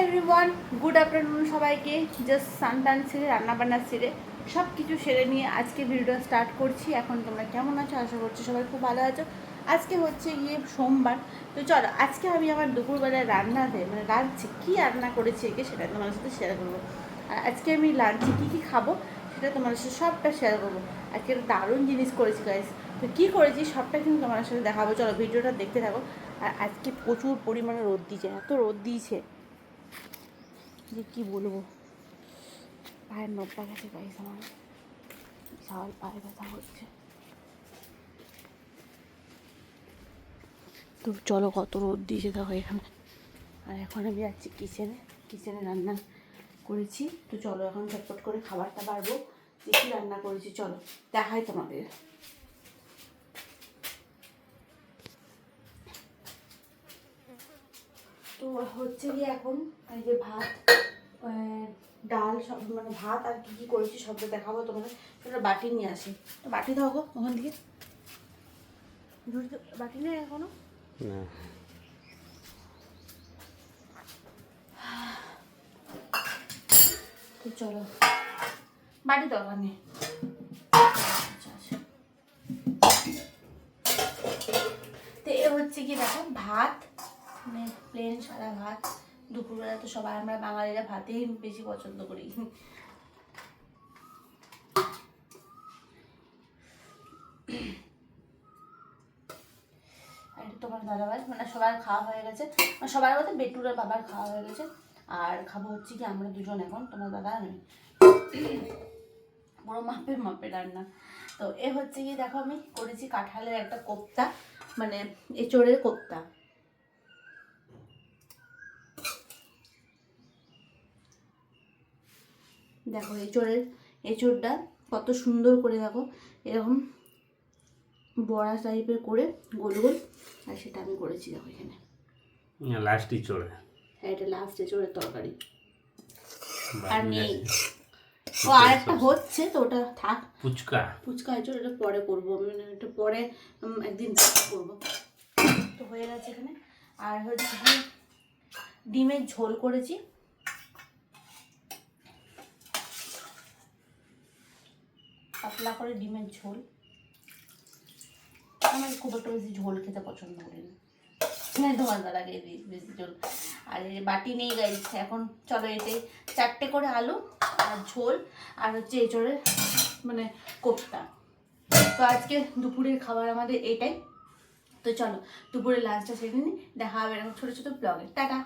Everyone, good afternoon সবাইকে। Just suntan সেরে রান্নাবান্না সেরে সব কিছু সেরে নিয়ে আজকে ভিডিওটা স্টার্ট করছি। এখন তোমরা কেমন আছো? আশা করছি সবাই খুব ভালো আছো। আজকে হচ্ছে সোমবার। তো চলো আজকে আমি আমার দুপুরবেলায় রান্নাতে লাঞ্চে কী রান্না করেছি সেটা তোমার সাথে শেয়ার করবো। আর আজকে আমি লাঞ্চে কী খাবো সেটা তোমার সাথে সবটা শেয়ার করবো। আজকে একটা দারুণ জিনিস করেছি গাইস। তো কী করেছি সবটা কিন্তু তোমার সাথে দেখাবো। চলো ভিডিওটা দেখতে থাকো। আর আজকে প্রচুর পরিমাণে রোদ দিয়েছে, এত রোদ দিয়েছে যে কী বলবো। পায়ের নবটা গেছে গাইস, আমার বিশাল পায়ে ব্যথা হচ্ছে। তো চলো কত রোদ দিয়েছে দেখো এখানে। আর এখন আমি যাচ্ছি কিচেনে রান্না করেছি। তো চলো এখন ঝটপট করে খাবারটা বাড়বো। যে কী রান্না করেছি চলো দেখাই তোমাদের। তো হচ্ছে এখন এই যে ভাত, ডাল, সব ভাত আর কী কী করেছি সবটা দেখাবো তোমাদের। সেটা বাটি নিয়ে আসি। তো বাটি দাও গো ওখান থেকে। বাটি নেই এখনো? না। তো চলো বাটি দরকার নেই। তো এ হচ্ছে কি দেখো ভাত, প্লেন সাদা ভাত। দুপুরবেলা তো সবাই আমরা বাঙালিরা ভাতেই বেশি পছন্দ করি। আর তোমার দাদাভাই সবার খাওয়া হয়ে গেছে, সবার বলতে বেটুরের বাবার খাওয়া হয়ে গেছে। আর খাবো হচ্ছে কি আমরা দুজন এখন, তোমার দাদা আমি। পুরো মাপে রান্না। তো এ হচ্ছে কি দেখো আমি করেছি কাঁঠালের একটা কোপ্তা, এঁচোড়ের কোপ্তা। দেখো এঁচোড়টা কত সুন্দর করে দেখো এরকম বড়া টাইপের করে গোল গোল। আর সেটা আমি করেছি দেখো এখানে লাস্ট এঁচোড়। হ্যাঁ, এটা লাস্ট এঁচোড়ের তরকারি। আর নেই, ও আর একটা হচ্ছে, তো ওটা থাক। ফুচকা এঁচোড় এটা পরে করবো, এটা পরে একদিন করবো। তো হয়ে গেছে এখানে। আর হচ্ছে ডিমের ঝোল করেছি। পাতলা করে ডিমের ঝোল। আমার খুব একটা বেশি ঝোল খেতে পছন্দ করি না, তোমার দাদাকে বেশি ঝোল। আর বাটি নেই গাইস এখন। চলো এতে 4টে করে আলু আর ঝোল আর হচ্ছে এঁচোড়ের কোপ্তা। তো আজকে দুপুরের খাবার আমাদের এটাই। তো চলো দুপুরের লাঞ্চটা সেরে নিই, দেখা হবে এরকম ছোটো ছোটো ব্লগে। টাটা।